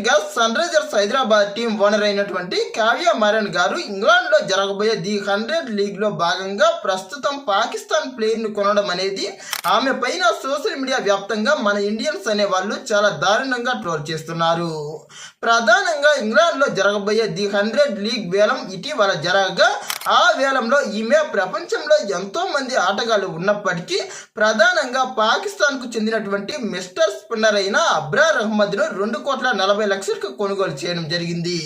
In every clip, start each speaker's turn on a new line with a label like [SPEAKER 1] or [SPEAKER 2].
[SPEAKER 1] Recent గా Sunrisers Hyderabad team owner అయినటువంటి కావ్య మారన్ గారు ఇంగ్లాండ్ లో జరగబోయే ది 100 లీగ్ లో భాగంగా ప్రస్తుతం పాకిస్తాన్ ప్లేయర్ ను కొనడం అనేది ఆమె పైన సోషల్ మీడియా వ్యాప్తంగా మన ఇండియన్స్ అనే వాళ్ళు చాలా దారుణంగా ట్రోల్ చేస్తున్నారు. ప్రధానంగా ఇంగ్లాండ్ లో జరగబోయే ది 100 లీగ్ వేలం ఇటీవల జరగగా ఆ వేలంలో ఈమె ప్రపంచంలో ఎంతో మంది ఆటగాళ్లు ఉన్నప్పటికీ ప్రధానంగా పాకిస్తాన్ కు చెందినటువంటి మిస్టర్ స్పిన్నర్ అయిన అబ్రార్ అహ్మద్ ను 2,40,00,000కు కొనుగోలు చేయడం జరిగింది.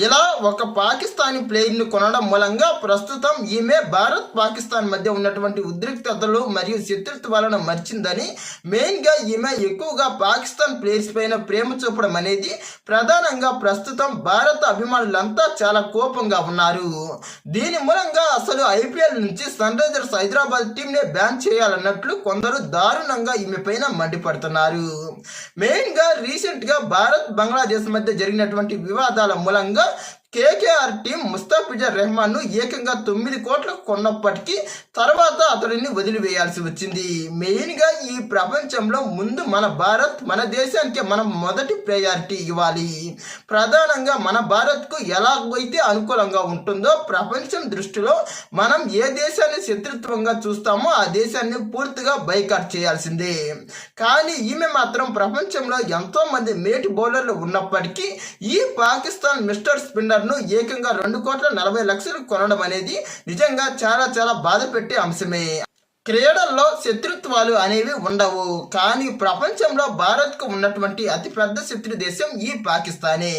[SPEAKER 1] ఇలా ఒక పాకిస్తానీ ప్లేయర్ ను కొనడం మూలంగా ప్రస్తుతం ఈమె భారత్ పాకిస్తాన్ మధ్య ఉన్నటువంటి ఉద్రిక్తతలు మరియు శత్రుత్వాలను మర్చిందని, మెయిన్ గా ఈమె ఎక్కువగా పాకిస్తాన్ ప్లేయర్స్ పైన ప్రేమ చూపడం అనేది ప్రధానంగా ప్రస్తుతం భారత అభిమానులంతా చాలా కోపంగా ఉన్నారు. దీని మూలంగా అసలు ఐపీఎల్ నుంచి సన్ రైజర్స్ హైదరాబాద్ టీం నే బ్యాన్ చేయాలన్నట్లు కొందరు దారుణంగా ఈమె పైన మండిపడుతున్నారు. మెయిన్ గా రీసెంట్ గా భారత్ బంగ్లాదేశ్ మధ్య జరిగినటువంటి వివాదాల మూలంగా కేకేఆర్ టీం ముస్తాఫిజుర్ రెహమాన్ ను ఏకంగా 9 కోట్లకు కొన్నప్పటికీ తర్వాత అతడిని వదిలివేయాల్సి వచ్చింది. మెయిన్ గా ఈ ప్రపంచంలో ముందు మన భారత్, మన దేశానికి మనం మొదటి ప్రయారిటీ ఇవ్వాలి. ప్రధానంగా మన భారత్ కు ఎలాగైతే అనుకూలంగా ఉంటుందో ప్రపంచం దృష్టిలో మనం ఏ దేశాన్ని శత్రుత్వంగా చూస్తామో ఆ దేశాన్ని పూర్తిగా బైకాట్ చేయాల్సిందే. కానీ ఈమె మాత్రం ప్రపంచంలో ఎంతో మంది మేటి బౌలర్లు ఉన్నప్పటికీ ఈ పాకిస్తాన్ మిస్టర్ స్పిన్నర్ ను ఏకంగా 2,40,00,000 కొనడం అనేది నిజంగా చాలా చాలా బాధ పెట్టే అంశమే. క్రీడల్లో శత్రుత్వాలు అనేవి ఉండవు, కానీ ప్రపంచంలో భారత్ కు ఉన్నటువంటి అతిపెద్ద శత్రు దేశం ఈ పాకిస్తానే.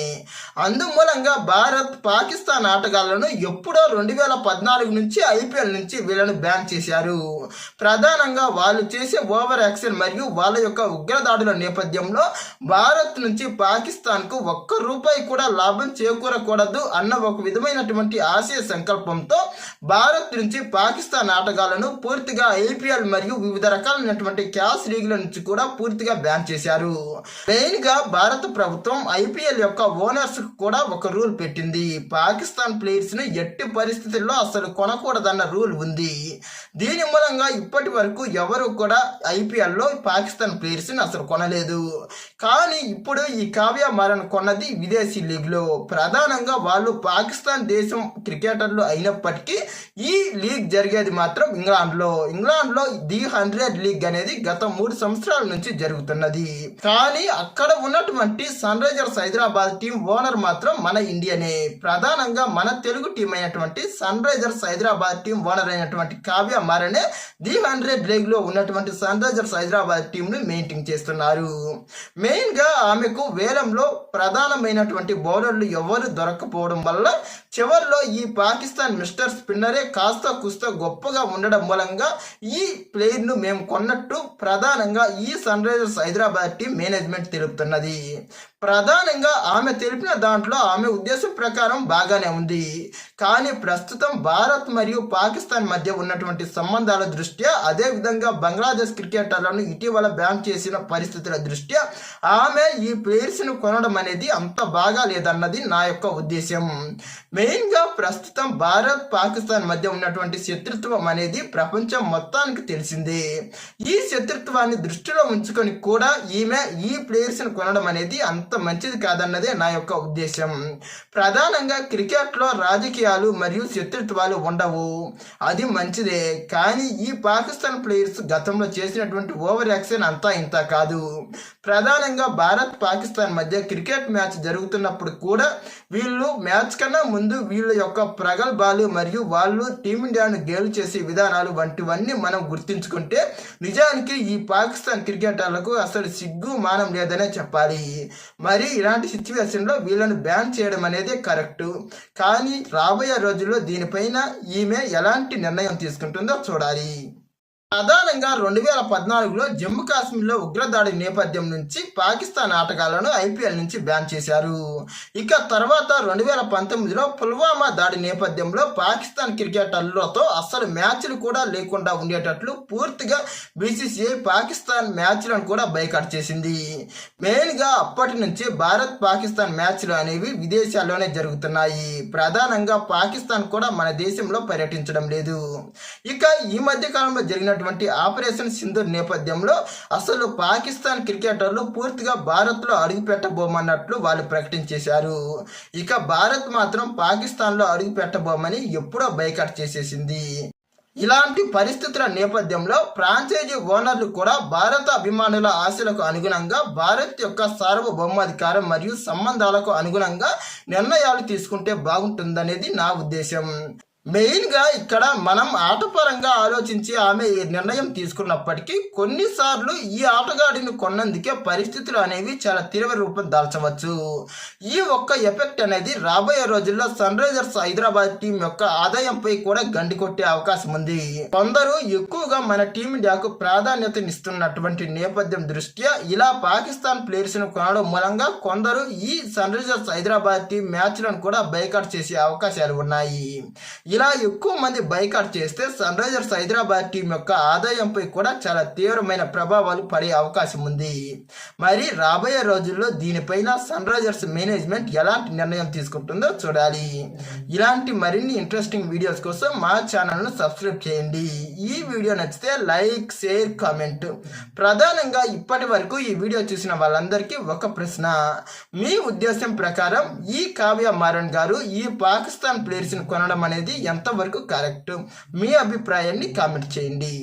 [SPEAKER 1] అందుమూలంగా భారత్ పాకిస్తాన్ ఆటగాళ్లను ఎప్పుడో 2014 నుంచి ఐపీఎల్ నుంచి వీళ్ళను బ్యాన్ చేశారు. ప్రధానంగా వాళ్ళు చేసే ఓవర్ యాక్షన్ మరియు వాళ్ళ యొక్క ఉగ్రదాడుల నేపథ్యంలో భారత్ నుంచి పాకిస్తాన్ కు ₹1 కూడా లాభం చేకూరకూడదు అన్న ఒక విధమైనటువంటి ఆశయ సంకల్పంతో భారత్ నుంచి పాకిస్తాన్ ఆటగాళ్లను పూర్తిగా ఐపీఎల్ మరియు వివిధ రకాలైనటువంటి క్యాష్ లీగ్ల నుంచి కూడా పూర్తిగా బ్యాన్ చేశారు. మెయిన్ గా భారత ప్రభుత్వం ఐపీఎల్ యొక్క ఓనర్స్ కూడా ఒక రూల్ పెట్టింది. పాకిస్తాన్ ప్లేయర్స్ ను ఎట్టి పరిస్థితుల్లో అసలు కొనకూడదన్న రూల్ ఉంది. దీని మూలంగా ఇప్పటి వరకు ఎవరు కూడా ఐపీఎల్ లో పాకిస్తాన్ ప్లేయర్స్ ని అసలు కొనలేదు. కానీ ఇప్పుడు ఈ కావ్య మారన్ కొన్నది విదేశీ లీగ్ లో. ప్రధానంగా వాళ్ళు పాకిస్తాన్ దేశం క్రికెటర్లు అయినప్పటికీ ఈ లీగ్ జరిగేది మాత్రం ఇంగ్లాండ్ లో ది 100 లీగ్ అనేది గత 3 సంవత్సరాల నుంచి జరుగుతున్నది. కానీ అక్కడ ఉన్నటువంటి Sunrisers Hyderabad team owner మాత్రం మన ఇండియనే. ప్రధానంగా మన తెలుగు టీం అయినటువంటి Sunrisers Hyderabad team owner అయినటువంటి కావ్య మారనే ది 100 లీగ్ లో ఉన్నటువంటి సన్ రైజర్స్ హైదరాబాద్ టీం ను మెయింటైన్ చేస్తున్నారు. మెయిన్ గా ఆమెకు వేలంలో ప్రధానమైనటువంటి బౌలర్లు ఎవరు దొరకపోవడం వల్ల చివరిలో ఈ పాకిస్తాన్ మిస్టర్ స్పిన్నరే కాస్త కుస్త గొప్పగా ఉండడం మూలంగా ఈ ప్లేయర్ ను మేము కొన్నట్టు ప్రధానంగా ఈ Sunrisers Hyderabad team management తెలుపుతున్నది. ప్రధానంగా ఆమె తెలిపిన దాంట్లో ఆమె ఉద్దేశం ప్రకారం బాగానే ఉంది. కానీ ప్రస్తుతం భారత్ మరియు పాకిస్తాన్ మధ్య ఉన్నటువంటి సంబంధాల దృష్ట్యా, అదే విధంగా బంగ్లాదేశ్ క్రికెటర్లను ఇటీవల బ్యాన్ చేసిన పరిస్థితుల దృష్ట్యా ఆమె ఈ ప్లేయర్స్ ను కొనడం అనేది అంత బాగా లేదన్నది నా యొక్క ఉద్దేశం. మెయిన్ గా ప్రస్తుతం భారత్ పాకిస్తాన్ మధ్య ఉన్నటువంటి శత్రుత్వం అనేది ప్రపంచం మొత్తానికి తెలిసిందే. ఈ శత్రుత్వాన్ని దృష్టిలో ఉంచుకొని కూడా ఈమె ఈ ప్లేయర్స్ ను కొనడం అనేది అంత మంచిది కాదన్నదే నా యొక్క ఉద్దేశం. ప్రధానంగా క్రికెట్ లో రాజకీయాలు మరియు శత్రుత్వాలు ఉండవు, అది మంచిదే. కానీ ఈ పాకిస్తాన్ ప్లేయర్స్ గతంలో చేసినటువంటి ఓవర్ యాక్షన్ అంతా ఇంత కాదు. ప్రధానంగా భారత్ పాకిస్తాన్ మధ్య క్రికెట్ మ్యాచ్ జరుగుతున్నప్పుడు కూడా వీళ్ళు మ్యాచ్ కన్నా ముందు వీళ్ళ యొక్క ప్రగల్భాలు మరియు వాళ్ళు టీమిండియాను గేలు చేసే విధానాలు వంటివన్నీ మనం గుర్తించుకుంటే నిజానికి ఈ పాకిస్తాన్ క్రికెటర్లకు అసలు సిగ్గు మానం లేదనే చెప్పాలి. మరి ఇలాంటి సిచ్యువేషన్లో వీళ్ళను బ్యాన్ చేయడం అనేది కరెక్ట్. కానీ రాబోయే రోజుల్లో దీనిపైన ఈమె ఎలాంటి నిర్ణయం తీసుకుంటుందో చూడాలి. ప్రధానంగా 2014లో జమ్మూ కాశ్మీర్లో ఉగ్రదాడి నేపథ్యం నుంచి పాకిస్తాన్ ఆటగాళ్లను ఐపీఎల్ నుంచి బ్యాన్ చేశారు. ఇక తర్వాత 2019లో పుల్వామా దాడి నేపథ్యంలో పాకిస్తాన్ క్రికెటర్లతో అసలు మ్యాచ్లు కూడా లేకుండా ఉండేటట్లు పూర్తిగా బీసీసీఐ పాకిస్తాన్ మ్యాచ్లను కూడా బైకాట్ చేసింది. మెయిన్గా అప్పటి నుంచి భారత్ పాకిస్తాన్ మ్యాచ్లు అనేవి విదేశాల్లోనే జరుగుతున్నాయి. ప్రధానంగా పాకిస్తాన్ కూడా మన దేశంలో పర్యటించడం లేదు. ఇక ఈ మధ్య కాలంలో జరిగినటువంటి చేపట్టినటువంటి ఆపరేషన్ సింధూర్ నేపథ్యంలో అసలు పాకిస్తాన్ క్రికెటర్లు పూర్తిగా భారత్లో అడుగు పెట్టబోమన్నట్లు వాళ్ళు ప్రకటించేశారు. ఇక భారత్ మాత్రం పాకిస్తాన్లో అడుగు పెట్టబోమని ఎప్పుడో బైకాట్ చేసేసింది. ఇలాంటి పరిస్థితుల నేపథ్యంలో ఫ్రాంచైజీ ఓనర్లు కూడా భారత అభిమానుల ఆశలకు అనుగుణంగా భారత్ యొక్క సార్వభౌమాధికారం మరియు సంబంధాలకు అనుగుణంగా నిర్ణయాలు తీసుకుంటే బాగుంటుందనేది నా ఉద్దేశం. మెయిన్గా ఇక్కడ మనం ఆటపరంగా ఆలోచించి ఆమె ఈ నిర్ణయం తీసుకున్నప్పటికీ కొన్నిసార్లు ఈ ఆటగాడిని కొన్నందుకే పరిస్థితులు అనేవి చాలా తీవ్ర రూపం దాల్చవచ్చు. ఈ ఒక్క ఎఫెక్ట్ అనేది రాబోయే రోజుల్లో సన్ రైజర్స్ హైదరాబాద్ టీం యొక్క ఆదాయంపై కూడా గండి కొట్టే అవకాశం ఉంది. కొందరు ఎక్కువగా మన టీమిండియాకు ప్రాధాన్యతనిస్తున్నటువంటి నేపథ్యం దృష్ట్యా ఇలా పాకిస్తాన్ ప్లేయర్స్ ను కొనడం మూలంగా కొందరు ఈ సన్ రైజర్స్ హైదరాబాద్ టీం మ్యాచ్లను కూడా బైకాట్ చేసే అవకాశాలు ఉన్నాయి. ఇలా ఎక్కువ మంది బైకాట్ చేస్తే సన్ రైజర్స్ హైదరాబాద్ టీం యొక్క ఆదాయంపై కూడా చాలా తీవ్రమైన ప్రభావాలు పడే అవకాశం ఉంది. మరి రాబోయే రోజుల్లో దీనిపైన సన్ రైజర్స్ మేనేజ్మెంట్ ఎలాంటి నిర్ణయం తీసుకుంటుందో చూడాలి. ఇలాంటి మరిన్ని ఇంట్రెస్టింగ్ వీడియోస్ కోసం మా ఛానల్ను సబ్స్క్రైబ్ చేయండి. ఈ వీడియో నచ్చితే లైక్, షేర్, కామెంట్. ప్రధానంగా ఇప్పటి వరకు ఈ వీడియో చూసిన వాళ్ళందరికీ ఒక ప్రశ్న, మీ ఉద్దేశం ప్రకారం ఈ కావ్య మారన్ గారు ఈ పాకిస్తాన్ ప్లేయర్స్ని కొనడం అనేది ఎంతవరకు కరెక్ట్? మీ అభిప్రాయాన్ని కామెంట్ చేయండి.